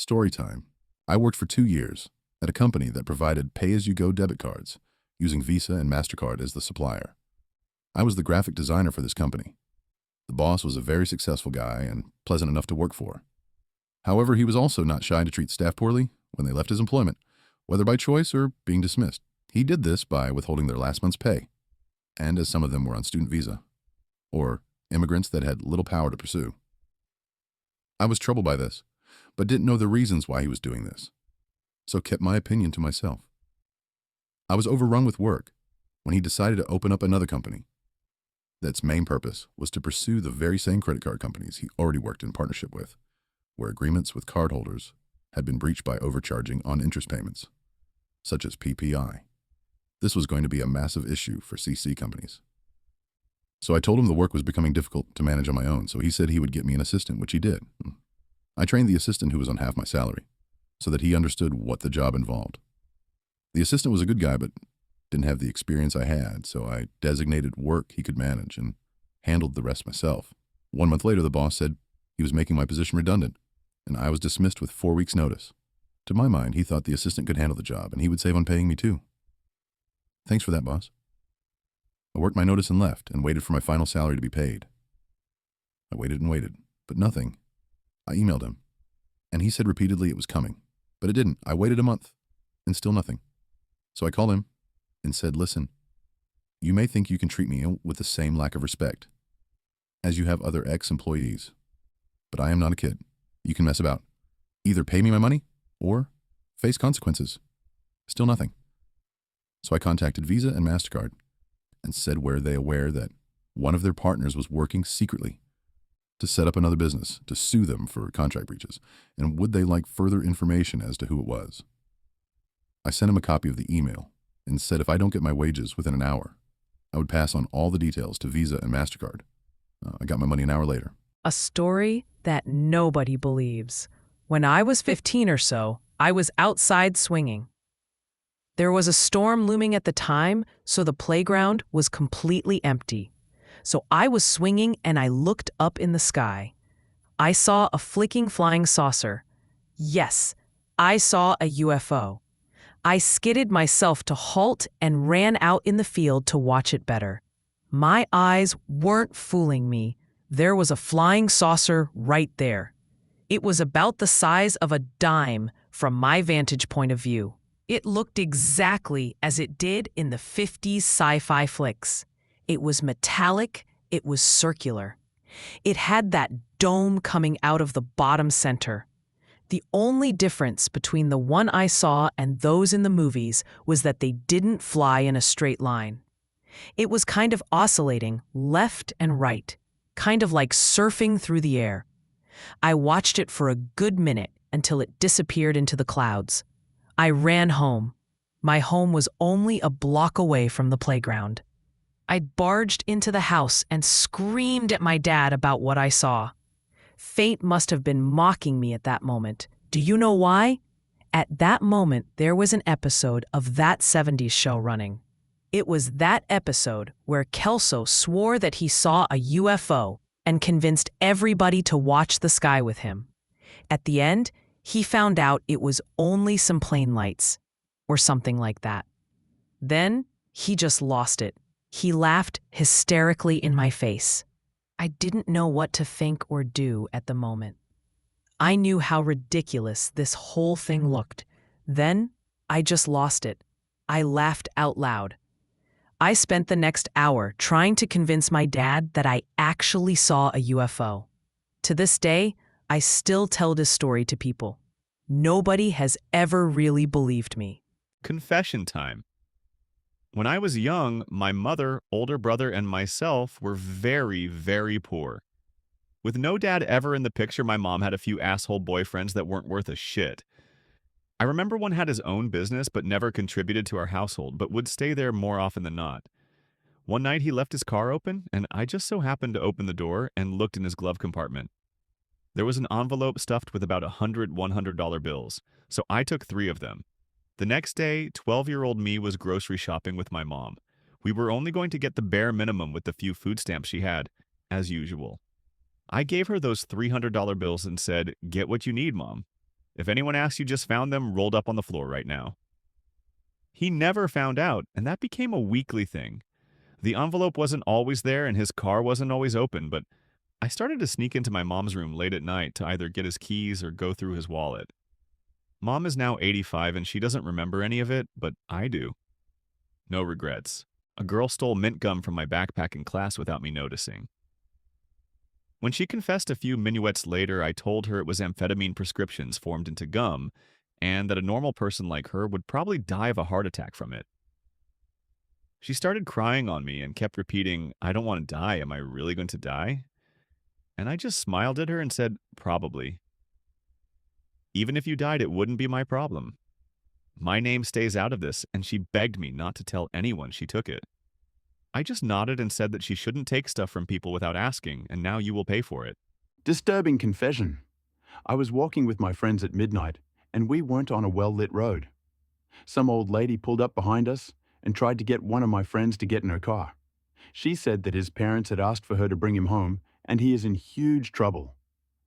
Story time. I worked for 2 years at a company that provided pay-as-you-go debit cards, using Visa and MasterCard as the supplier. I was the graphic designer for this company. The boss was a very successful guy and pleasant enough to work for. However, he was also not shy to treat staff poorly when they left his employment, whether by choice or being dismissed. He did this by withholding their last month's pay, and as some of them were on student visa, or immigrants that had little power to pursue. I was troubled by this, but didn't know the reasons why he was doing this, so kept my opinion to myself. I was overrun with work when he decided to open up another company. That's main purpose was to pursue the very same credit card companies he already worked in partnership with, where agreements with cardholders had been breached by overcharging on interest payments, such as PPI. This was going to be a massive issue for CC companies. So I told him the work was becoming difficult to manage on my own, so he said he would get me an assistant, which he did. I trained the assistant who was on half my salary, so that he understood what the job involved. The assistant was a good guy, but didn't have the experience I had, so I designated work he could manage and handled the rest myself. 1 month later, the boss said he was making my position redundant, and I was dismissed with 4 weeks' notice. To my mind, he thought the assistant could handle the job, and he would save on paying me too. Thanks for that, boss. I worked my notice and left, and waited for my final salary to be paid. I waited and waited, but nothing. I emailed him, and he said repeatedly it was coming, but it didn't. I waited a month, and still nothing. So I called him and said, listen, you may think you can treat me with the same lack of respect as you have other ex-employees, but I am not a kid. You can mess about. Either pay me my money or face consequences. Still nothing. So I contacted Visa and MasterCard and said, were they aware that one of their partners was working secretly to set up another business to sue them for contract breaches, and would they like further information as to who it was? I sent him a copy of the email and said if I don't get my wages within an hour, I would pass on all the details to Visa and MasterCard. I got my money an hour later. A story that nobody believes. When I was 15 or so, I was outside swinging. There was a storm looming at the time, so the playground was completely empty. So I was swinging and I looked up in the sky. I saw a flicking flying saucer. Yes, I saw a UFO. I skidded myself to halt and ran out in the field to watch it better. My eyes weren't fooling me. There was a flying saucer right there. It was about the size of a dime from my vantage point of view. It looked exactly as it did in the 50s sci-fi flicks. It was metallic, it was circular. It had that dome coming out of the bottom center. The only difference between the one I saw and those in the movies was that they didn't fly in a straight line. It was kind of oscillating left and right, kind of like surfing through the air. I watched it for a good minute until it disappeared into the clouds. I ran home. My home was only a block away from the playground. I barged into the house and screamed at my dad about what I saw. Fate must have been mocking me at that moment. Do you know why? At that moment, there was an episode of That 70s Show running. It was that episode where Kelso swore that he saw a UFO and convinced everybody to watch the sky with him. At the end, he found out it was only some plane lights, or something like that. Then, he just lost it. He laughed hysterically in my face. I didn't know what to think or do at the moment. I knew how ridiculous this whole thing looked. Then, I just lost it. I laughed out loud. I spent the next hour trying to convince my dad that I actually saw a UFO. To this day, I still tell this story to people. Nobody has ever really believed me. Confession time. When I was young, my mother, older brother, and myself were very, very poor. With no dad ever in the picture, my mom had a few asshole boyfriends that weren't worth a shit. I remember one had his own business but never contributed to our household, but would stay there more often than not. One night he left his car open, and I just so happened to open the door and looked in his glove compartment. There was an envelope stuffed with about 100 $100 bills, so I took 3 of them. The next day, 12-year-old me was grocery shopping with my mom. We were only going to get the bare minimum with the few food stamps she had, as usual. I gave her those $300 bills and said, "Get what you need, Mom." If anyone asks you just found them rolled up on the floor right now. He never found out, and that became a weekly thing. The envelope wasn't always there and his car wasn't always open, but I started to sneak into my mom's room late at night to either get his keys or go through his wallet. Mom is now 85 and she doesn't remember any of it, but I do. No regrets. A girl stole mint gum from my backpack in class without me noticing. When she confessed a few minuets later, I told her it was amphetamine prescriptions formed into gum, and that a normal person like her would probably die of a heart attack from it. She started crying on me and kept repeating, "I don't want to die. Am I really going to die?" And I just smiled at her and said, "Probably. Even if you died, it wouldn't be my problem. My name stays out of this," and she begged me not to tell anyone she took it. I just nodded and said that she shouldn't take stuff from people without asking, and now you will pay for it. Disturbing confession. I was walking with my friends at midnight, and we weren't on a well-lit road. Some old lady pulled up behind us and tried to get one of my friends to get in her car. She said that his parents had asked for her to bring him home, and he is in huge trouble.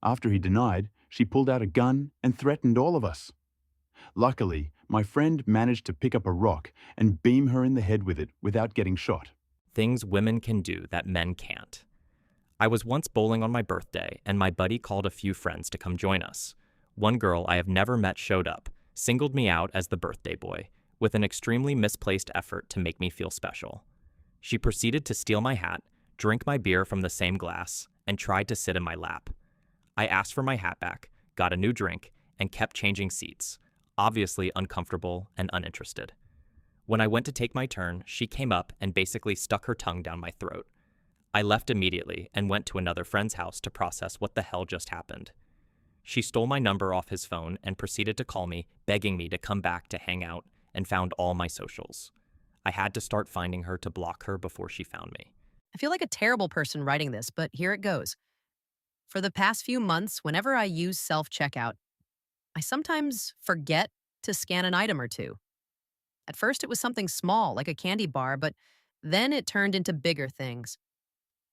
After he denied, she pulled out a gun and threatened all of us. Luckily, my friend managed to pick up a rock and beam her in the head with it without getting shot. Things women can do that men can't. I was once bowling on my birthday, and my buddy called a few friends to come join us. One girl I have never met showed up, singled me out as the birthday boy, with an extremely misplaced effort to make me feel special. She proceeded to steal my hat, drink my beer from the same glass, and tried to sit in my lap. I asked for my hat back, got a new drink, and kept changing seats, obviously uncomfortable and uninterested. When I went to take my turn, she came up and basically stuck her tongue down my throat. I left immediately and went to another friend's house to process what the hell just happened. She stole my number off his phone and proceeded to call me, begging me to come back to hang out, and found all my socials. I had to start finding her to block her before she found me. I feel like a terrible person writing this, but here it goes. For the past few months, whenever I use self-checkout, I sometimes forget to scan an item or two. At first, it was something small, like a candy bar, but then it turned into bigger things.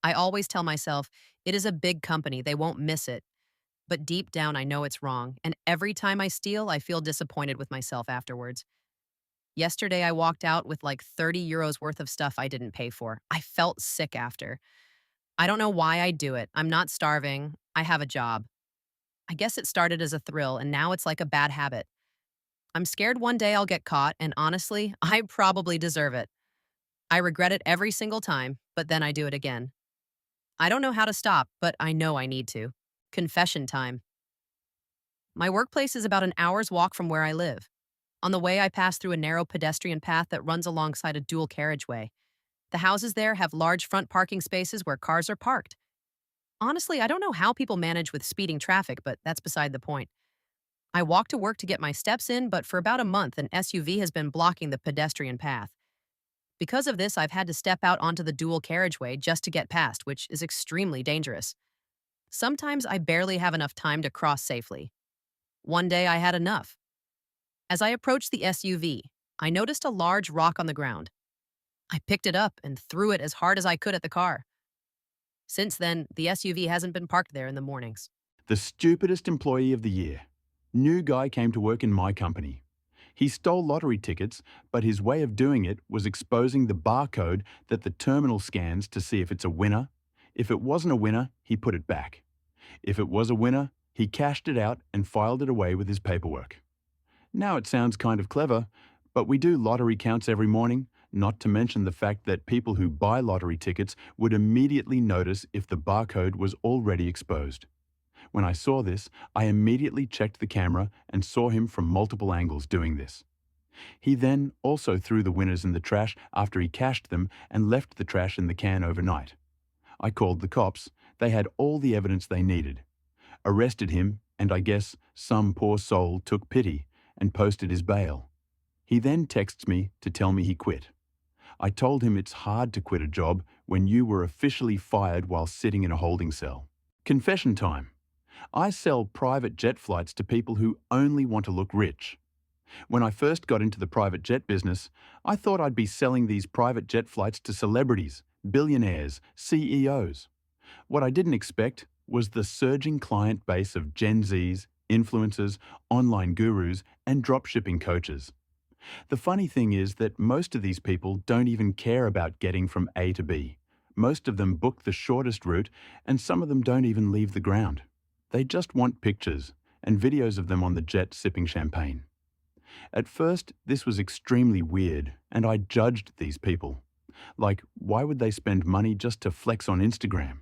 I always tell myself, it is a big company, they won't miss it. But deep down, I know it's wrong, and every time I steal, I feel disappointed with myself afterwards. Yesterday, I walked out with like 30 euros worth of stuff I didn't pay for. I felt sick after. I don't know why I do it. I'm not starving. I have a job. I guess it started as a thrill, and now it's like a bad habit. I'm scared one day I'll get caught, and honestly, I probably deserve it. I regret it every single time, but then I do it again. I don't know how to stop, but I know I need to. Confession time. My workplace is about an hour's walk from where I live. On the way, I pass through a narrow pedestrian path that runs alongside a dual carriageway. The houses there have large front parking spaces where cars are parked. Honestly, I don't know how people manage with speeding traffic, but that's beside the point. I walk to work to get my steps in, but for about a month, an SUV has been blocking the pedestrian path. Because of this, I've had to step out onto the dual carriageway just to get past, which is extremely dangerous. Sometimes I barely have enough time to cross safely. One day I had enough. As I approached the SUV, I noticed a large rock on the ground. I picked it up and threw it as hard as I could at the car. Since then, the SUV hasn't been parked there in the mornings. The stupidest employee of the year. New guy came to work in my company. He stole lottery tickets, but his way of doing it was exposing the barcode that the terminal scans to see if it's a winner. If it wasn't a winner, he put it back. If it was a winner, he cashed it out and filed it away with his paperwork. Now it sounds kind of clever, but we do lottery counts every morning, not to mention the fact that people who buy lottery tickets would immediately notice if the barcode was already exposed. When I saw this, I immediately checked the camera and saw him from multiple angles doing this. He then also threw the winners in the trash after he cashed them and left the trash in the can overnight. I called the cops. They had all the evidence they needed. Arrested him, and I guess some poor soul took pity and posted his bail. He then texts me to tell me he quit. I told him it's hard to quit a job when you were officially fired while sitting in a holding cell. Confession time. I sell private jet flights to people who only want to look rich. When I first got into the private jet business, I thought I'd be selling these private jet flights to celebrities, billionaires, CEOs. What I didn't expect was the surging client base of Gen Zs, influencers, online gurus, and dropshipping coaches. The funny thing is that most of these people don't even care about getting from A to B. Most of them book the shortest route, and some of them don't even leave the ground. They just want pictures and videos of them on the jet sipping champagne. At first, this was extremely weird, and I judged these people. Like, why would they spend money just to flex on Instagram?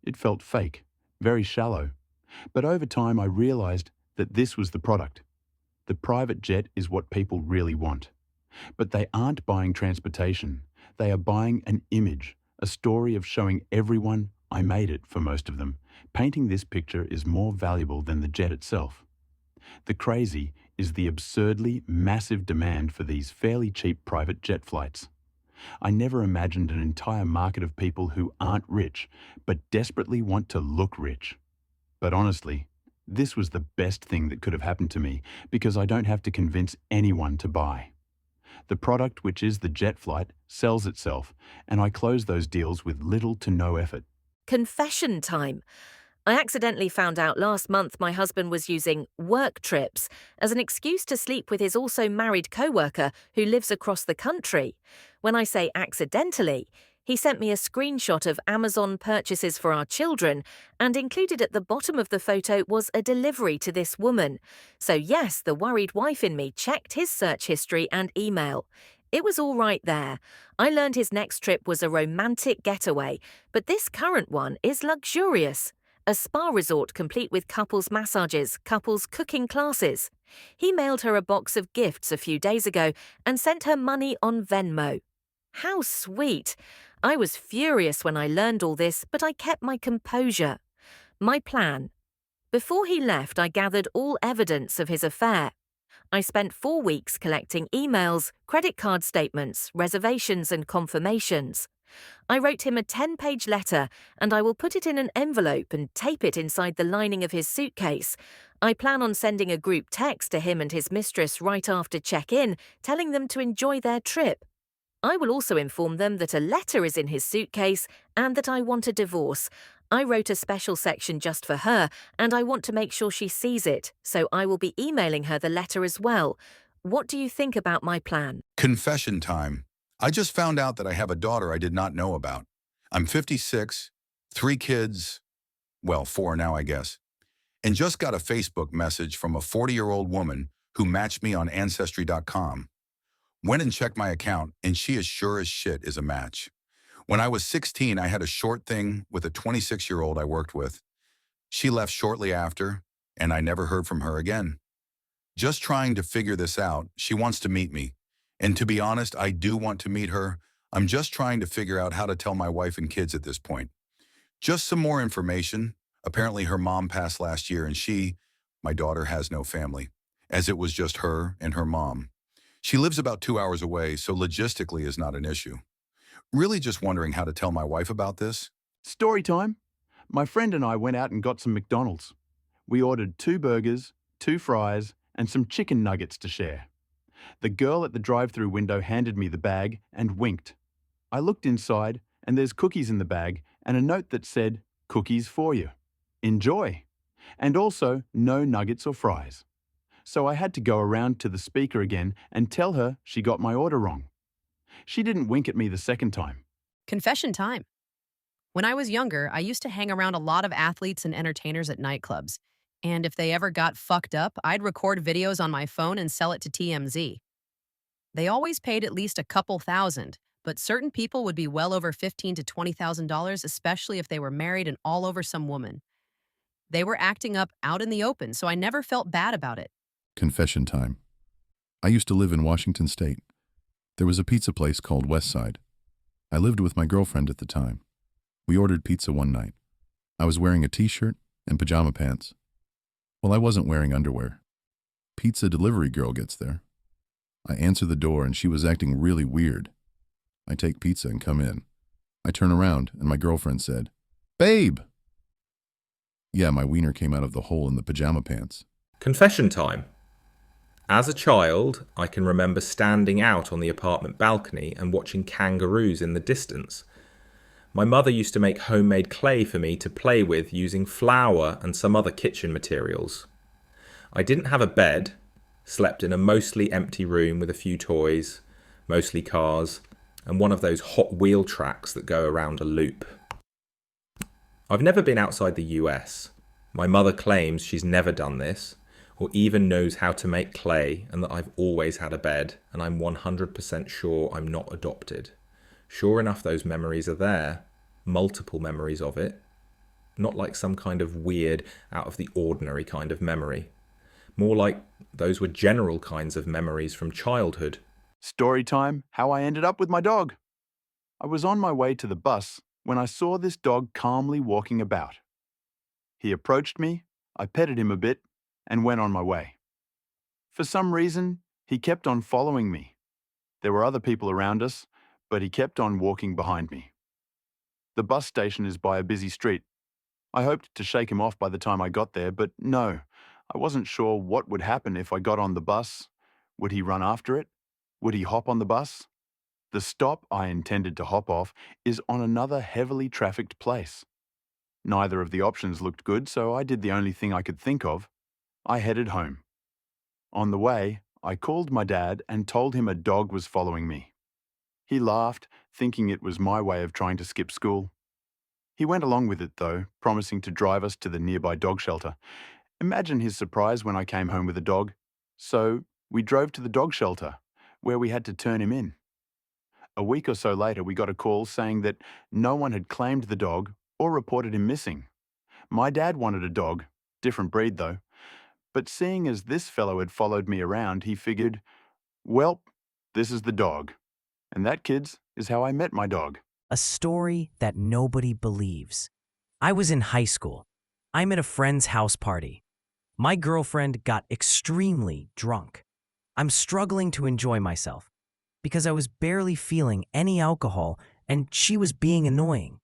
It felt fake, very shallow. But over time, I realized that this was the product. The private jet is what people really want. But they aren't buying transportation. They are buying an image, a story of showing everyone I made it for most of them. Painting this picture is more valuable than the jet itself. The crazy is the absurdly massive demand for these fairly cheap private jet flights. I never imagined an entire market of people who aren't rich, but desperately want to look rich. But honestly, this was the best thing that could have happened to me because I don't have to convince anyone to buy. The product, which is the jet flight, sells itself, and I close those deals with little to no effort. Confession time. I accidentally found out last month my husband was using work trips as an excuse to sleep with his also married co-worker who lives across the country. When I say accidentally, he sent me a screenshot of Amazon purchases for our children, and included at the bottom of the photo was a delivery to this woman. So yes, the worried wife in me checked his search history and email. It was all right there. I learned his next trip was a romantic getaway, but this current one is luxurious. A spa resort complete with couples massages, couples cooking classes. He mailed her a box of gifts a few days ago and sent her money on Venmo. How sweet! I was furious when I learned all this, but I kept my composure. My plan. Before he left, I gathered all evidence of his affair. I spent 4 weeks collecting emails, credit card statements, reservations, and confirmations. I wrote him a 10-page letter, and I will put it in an envelope and tape it inside the lining of his suitcase. I plan on sending a group text to him and his mistress right after check-in, telling them to enjoy their trip. I will also inform them that a letter is in his suitcase and that I want a divorce. I wrote a special section just for her, and I want to make sure she sees it, so I will be emailing her the letter as well. What do you think about my plan? Confession time. I just found out that I have a daughter I did not know about. I'm 56, 3 kids, well, 4 now, I guess, and just got a Facebook message from a 40-year-old woman who matched me on Ancestry.com. Went and checked my account, and she as sure as shit is a match. When I was 16, I had a short thing with a 26-year-old I worked with. She left shortly after, and I never heard from her again. Just trying to figure this out, she wants to meet me. And to be honest, I do want to meet her. I'm just trying to figure out how to tell my wife and kids at this point. Just some more information. Apparently her mom passed last year, and my daughter, has no family, as it was just her and her mom. She lives about 2 hours away, so logistically is not an issue. Really just wondering how to tell my wife about this. Story time. My friend and I went out and got some McDonald's. We ordered 2 burgers, 2 fries, and some chicken nuggets to share. The girl at the drive-thru window handed me the bag and winked. I looked inside, and there's cookies in the bag and a note that said, "Cookies for you. Enjoy." And also, no nuggets or fries. So I had to go around to the speaker again and tell her she got my order wrong. She didn't wink at me the second time. Confession time. When I was younger, I used to hang around a lot of athletes and entertainers at nightclubs. And if they ever got fucked up, I'd record videos on my phone and sell it to TMZ. They always paid at least a couple thousand, but certain people would be well over $15,000 to $20,000, especially if they were married and all over some woman. They were acting up out in the open, so I never felt bad about it. Confession time. I used to live in Washington State. There was a pizza place called Westside. I lived with my girlfriend at the time. We ordered pizza one night. I was wearing a t-shirt and pajama pants. Well, I wasn't wearing underwear. Pizza delivery girl gets there. I answer the door and she was acting really weird. I take pizza and come in. I turn around and my girlfriend said, "Babe!" Yeah, my wiener came out of the hole in the pajama pants. Confession time. As a child, I can remember standing out on the apartment balcony and watching kangaroos in the distance. My mother used to make homemade clay for me to play with using flour and some other kitchen materials. I didn't have a bed, slept in a mostly empty room with a few toys, mostly cars, and one of those Hot Wheel tracks that go around a loop. I've never been outside the US. My mother claims she's never done this, or even knows how to make clay, and that I've always had a bed, and I'm 100% sure I'm not adopted. Sure enough, those memories are there, multiple memories of it, not like some kind of weird, out of the ordinary kind of memory. More like those were general kinds of memories from childhood. Story time, how I ended up with my dog. I was on my way to the bus when I saw this dog calmly walking about. He approached me, I petted him a bit, and went on my way. For some reason, he kept on following me. There were other people around us, but he kept on walking behind me. The bus station is by a busy street. I hoped to shake him off by the time I got there, but no, I wasn't sure what would happen if I got on the bus. Would he run after it? Would he hop on the bus? The stop I intended to hop off is on another heavily trafficked place. Neither of the options looked good, so I did the only thing I could think of. I headed home. On the way, I called my dad and told him a dog was following me. He laughed, thinking it was my way of trying to skip school. He went along with it, though, promising to drive us to the nearby dog shelter. Imagine his surprise when I came home with a dog. So we drove to the dog shelter, where we had to turn him in. A week or so later, we got a call saying that no one had claimed the dog or reported him missing. My dad wanted a dog, different breed though. But seeing as this fellow had followed me around, he figured, well, this is the dog. And that, kids, is how I met my dog. A story that nobody believes. I was in high school. I'm at a friend's house party. My girlfriend got extremely drunk. I'm struggling to enjoy myself because I was barely feeling any alcohol and she was being annoying.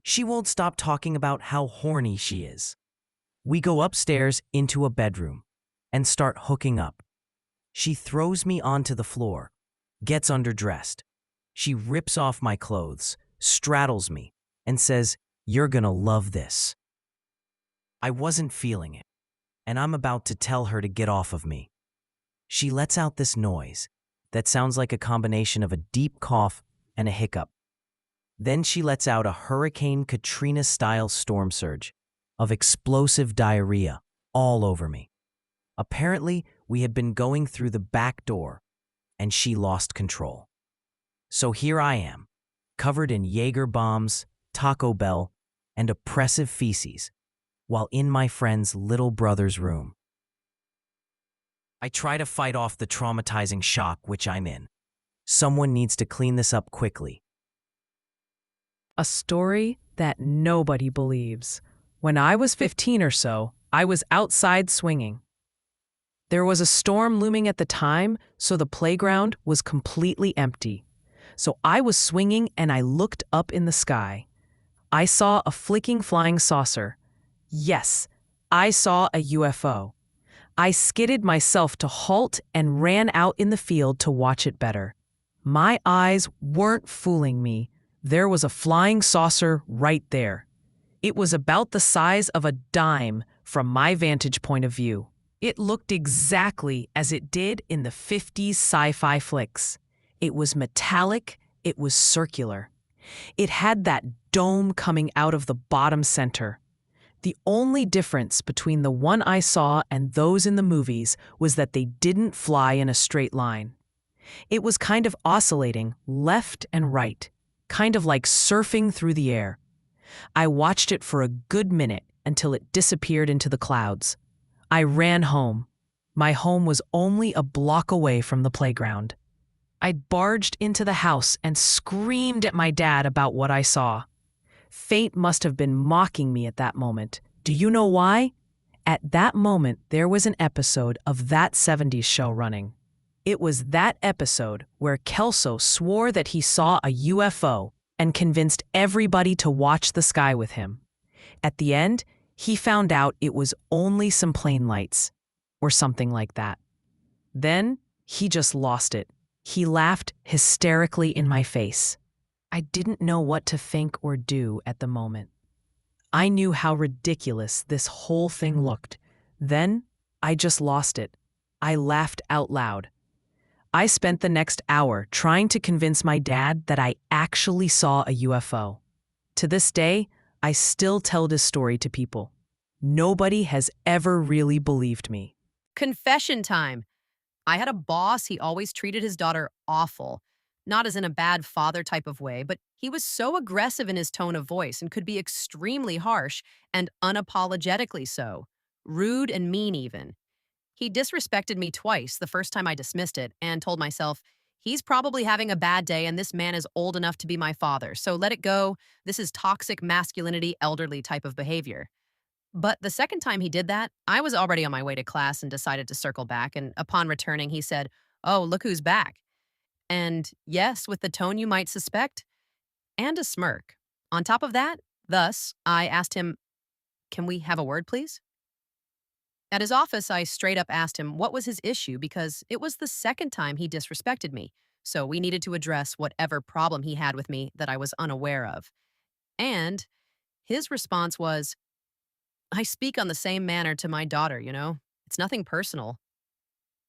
She won't stop talking about how horny she is. We go upstairs into a bedroom and start hooking up. She throws me onto the floor, gets underdressed. She rips off my clothes, straddles me, and says, "You're gonna love this." I wasn't feeling it, and I'm about to tell her to get off of me. She lets out this noise that sounds like a combination of a deep cough and a hiccup. Then she lets out a Hurricane Katrina-style storm surge of explosive diarrhea all over me. Apparently, we had been going through the back door, and she lost control. So here I am, covered in Jaeger bombs, Taco Bell, and oppressive feces, while in my friend's little brother's room. I try to fight off the traumatizing shock which I'm in. Someone needs to clean this up quickly. A story that nobody believes. When I was 15 or so, I was outside swinging. There was a storm looming at the time, so the playground was completely empty. So I was swinging and I looked up in the sky. I saw a flicking flying saucer. Yes, I saw a UFO. I skidded myself to halt and ran out in the field to watch it better. My eyes weren't fooling me. There was a flying saucer right there. It was about the size of a dime from my vantage point of view. It looked exactly as it did in the 50s sci-fi flicks. It was metallic, it was circular. It had that dome coming out of the bottom center. The only difference between the one I saw and those in the movies was that they didn't fly in a straight line. It was kind of oscillating left and right, kind of like surfing through the air. I watched it for a good minute until it disappeared into the clouds. I ran home. My home was only a block away from the playground. I barged into the house and screamed at my dad about what I saw. Fate must have been mocking me at that moment. Do you know why? At that moment, there was an episode of That 70s Show running. It was that episode where Kelso swore that he saw a UFO and convinced everybody to watch the sky with him. At the end, he found out it was only some plane lights, or something like that. Then, he just lost it. He laughed hysterically in my face. I didn't know what to think or do at the moment. I knew how ridiculous this whole thing looked. Then, I just lost it. I laughed out loud. I spent the next hour trying to convince my dad that I actually saw a UFO. To this day, I still tell this story to people. Nobody has ever really believed me. Confession time. I had a boss, he always treated his daughter awful. Not as in a bad father type of way, but he was so aggressive in his tone of voice and could be extremely harsh and unapologetically so. Rude and mean, even. He disrespected me twice the first time I dismissed it and told myself, he's probably having a bad day and this man is old enough to be my father, so let it go. This is toxic masculinity, elderly type of behavior. But the second time he did that, I was already on my way to class and decided to circle back. And upon returning, he said, "Oh, look who's back." And yes, with the tone you might suspect, and a smirk. On top of that, thus, I asked him, "Can we have a word, please?" At his office, I straight up asked him what was his issue because it was the second time he disrespected me. So we needed to address whatever problem he had with me that I was unaware of. And his response was, "I speak on the same manner to my daughter, you know? It's nothing personal."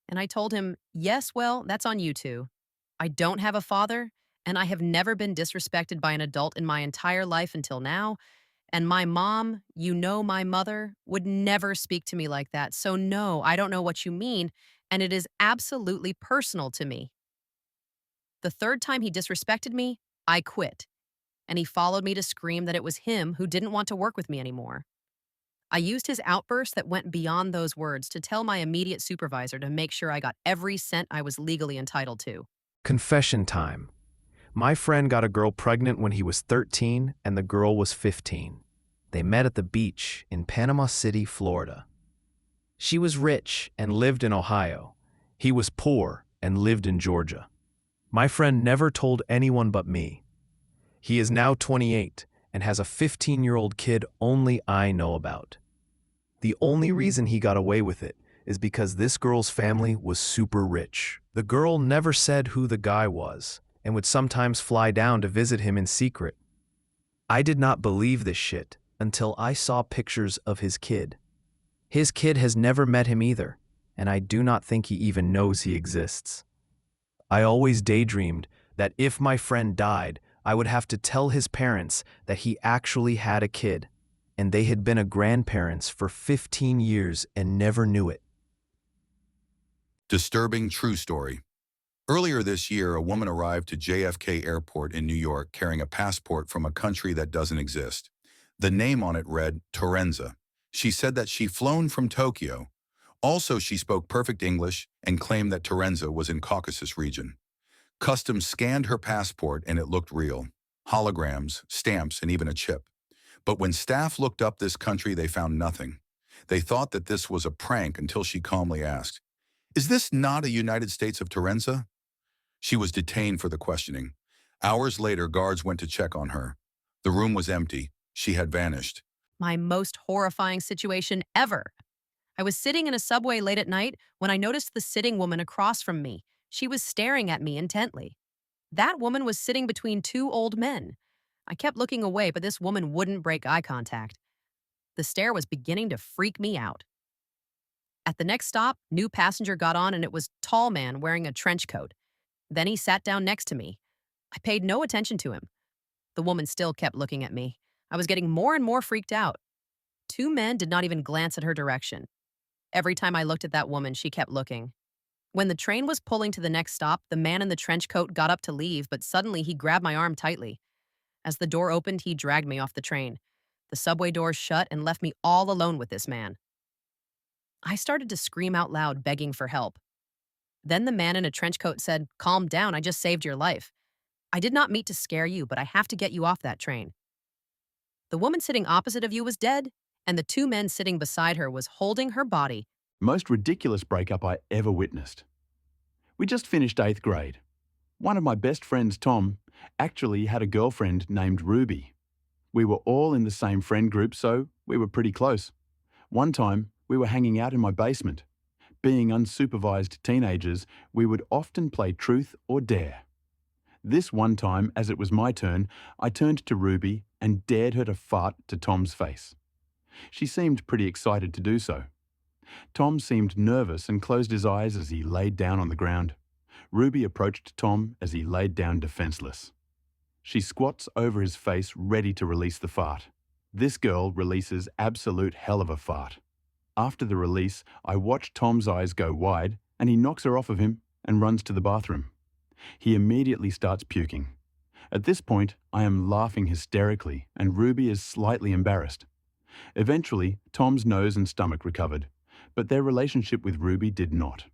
And I told him, "Yes, well, that's on you two. I don't have a father, and I have never been disrespected by an adult in my entire life until now. And my mom, you know, my mother, would never speak to me like that. So no, I don't know what you mean, and it is absolutely personal to me." The third time he disrespected me, I quit. And he followed me to scream that it was him who didn't want to work with me anymore. I used his outburst that went beyond those words to tell my immediate supervisor to make sure I got every cent I was legally entitled to. Confession time. My friend got a girl pregnant when he was 13 and the girl was 15. They met at the beach in Panama City, Florida. She was rich and lived in Ohio. He was poor and lived in Georgia. My friend never told anyone but me. He is now 28 and has a 15-year-old kid only I know about. The only reason he got away with it is because this girl's family was super rich. The girl never said who the guy was and would sometimes fly down to visit him in secret. I did not believe this shit until I saw pictures of his kid. His kid has never met him either, and I do not think he even knows he exists. I always daydreamed that if my friend died, I would have to tell his parents that he actually had a kid, and they had been a grandparents for 15 years and never knew it. Disturbing true story. Earlier this year, a woman arrived to JFK Airport in New York carrying a passport from a country that doesn't exist. The name on it read Terenza. She said that she'd flown from Tokyo. Also, she spoke perfect English and claimed that Terenza was in Caucasus region. Customs scanned her passport and it looked real. Holograms, stamps, and even a chip. But when staff looked up this country, they found nothing. They thought that this was a prank until she calmly asked, "Is this not a United States of Terenza?" She was detained for the questioning. Hours later, guards went to check on her. The room was empty. She had vanished. My most horrifying situation ever. I was sitting in a subway late at night when I noticed the sitting woman across from me. She was staring at me intently. That woman was sitting between two old men. I kept looking away, but this woman wouldn't break eye contact. The stare was beginning to freak me out. At the next stop, new passenger got on and it was a tall man wearing a trench coat. Then he sat down next to me. I paid no attention to him. The woman still kept looking at me. I was getting more and more freaked out. Two men did not even glance at her direction. Every time I looked at that woman, she kept looking. When the train was pulling to the next stop, the man in the trench coat got up to leave, but suddenly he grabbed my arm tightly. As the door opened, he dragged me off the train. The subway doors shut and left me all alone with this man. I started to scream out loud, begging for help. Then the man in a trench coat said, "Calm down, I just saved your life. I did not mean to scare you, but I have to get you off that train." The woman sitting opposite of you was dead, and the two men sitting beside her was holding her body. Most ridiculous breakup I ever witnessed. We just finished 8th grade. One of my best friends, Tom, actually had a girlfriend named Ruby. We were all in the same friend group, so we were pretty close. One time, we were hanging out in my basement. Being unsupervised teenagers, we would often play truth or dare. This one time, as it was my turn, I turned to Ruby and dared her to fart to Tom's face. She seemed pretty excited to do so. Tom seemed nervous and closed his eyes as he laid down on the ground. Ruby approached Tom as he laid down defenseless. She squats over his face, ready to release the fart. This girl releases absolute hell of a fart. After the release, I watch Tom's eyes go wide, and he knocks her off of him and runs to the bathroom. He immediately starts puking. At this point, I am laughing hysterically, and Ruby is slightly embarrassed. Eventually, Tom's nose and stomach recovered, but their relationship with Ruby did not.